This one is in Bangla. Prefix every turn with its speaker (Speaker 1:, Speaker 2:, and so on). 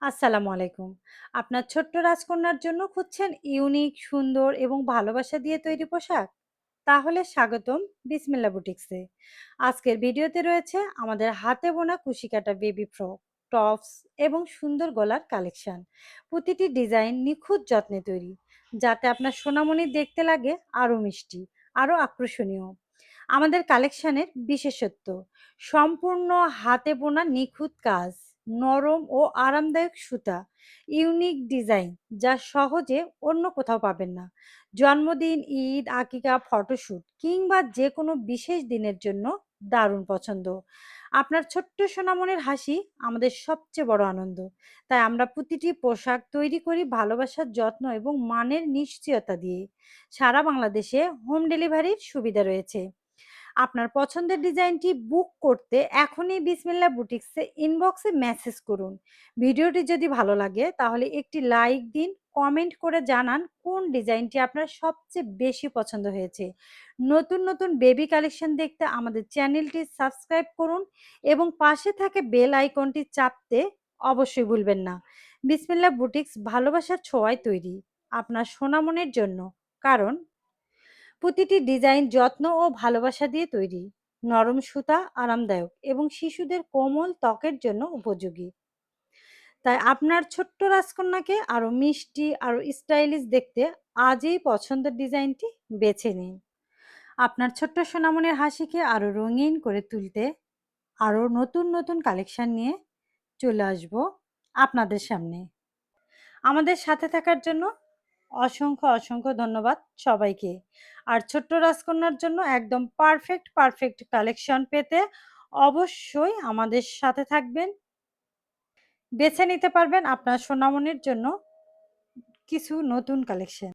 Speaker 1: আসসালামু আলাইকুম। আপনার ছোট্ট রাজকন্যার জন্য খুঁজছেন ইউনিক, সুন্দর এবং ভালোবাসা দিয়ে তৈরি পোশাক? তাহলে স্বাগতম বিসমিল্লা বুটিক্সে। আজকের ভিডিওতে রয়েছে আমাদের হাতে বোনা কুশিকাটা বেবি ফ্রক, টপস এবং সুন্দর গলার কালেকশন। প্রতিটি ডিজাইন নিখুঁত যত্নে তৈরি, যাতে আপনার সোনামণি দেখতে লাগে আরও মিষ্টি, আরও আকর্ষণীয়। আমাদের কালেকশনের বিশেষত্ব: সম্পূর্ণ হাতে বোনা নিখুঁত কাজ, নরম ও আরামদায়ক সুতা, ইউনিক ডিজাইন যা সহজে অন্য কোথাও পাবেন না। জন্মদিন, ঈদ, আকিকা, ফটোশ্যুট কিংবা যে কোনো বিশেষ দিনের জন্য দারুণ পছন্দ। আপনার ছোট্ট সোনামনের হাসি আমাদের সবচেয়ে বড় আনন্দ। তাই আমরা প্রতিটি পোশাক তৈরি করি ভালোবাসার যত্ন এবং মানের নিশ্চয়তা দিয়ে। সারা বাংলাদেশে হোম ডেলিভারির সুবিধা রয়েছে। আপনার পছন্দের ডিজাইনটি বুক করতে এখনই বিসমিল্লা বুটিক্সে ইনবক্সে মেসেজ করুন। ভিডিওটি যদি ভালো লাগে তাহলে একটি লাইক দিন, কমেন্ট করে জানান কোন ডিজাইনটি আপনার সবচেয়ে বেশি পছন্দ হয়েছে। নতুন নতুন বেবি কালেকশন দেখতে আমাদের চ্যানেলটি সাবস্ক্রাইব করুন এবং পাশে থাকে বেল আইকনটি চাপতে অবশ্যই ভুলবেন না। বিসমিল্লা বুটিক্স ভালোবাসার ছোঁয়ায় তৈরি আপনার সোনামনের জন্য, কারণ প্রতিটি ডিজাইন যত্ন ও ভালোবাসা দিয়ে তৈরি। নরম সুতা, আরামদায়ক এবং শিশুদের কোমল ত্বকের জন্য উপযোগী। তাই আপনার ছোট্ট রাজকন্যাকে আরো মিষ্টি, আরো স্টাইলিশ দেখতে আজই পছন্দের ডিজাইনটি বেছে নিন। আপনার ছোট্ট সোনামনের হাসিকে আরো রঙিন করে তুলতে আরো নতুন নতুন কালেকশন নিয়ে চলে আসব আপনাদের সামনে। আমাদের সাথে থাকার জন্য অসংখ্য অসংখ্য ধন্যবাদ সবাইকে। আর ছোট্ট রাজকন্যার জন্য একদম পারফেক্ট পারফেক্ট কালেকশন পেতে অবশ্যই আমাদের সাথে থাকবেন। বেছে নিতে পারবেন আপনার সোনামনির জন্য কিছু নতুন কালেকশন।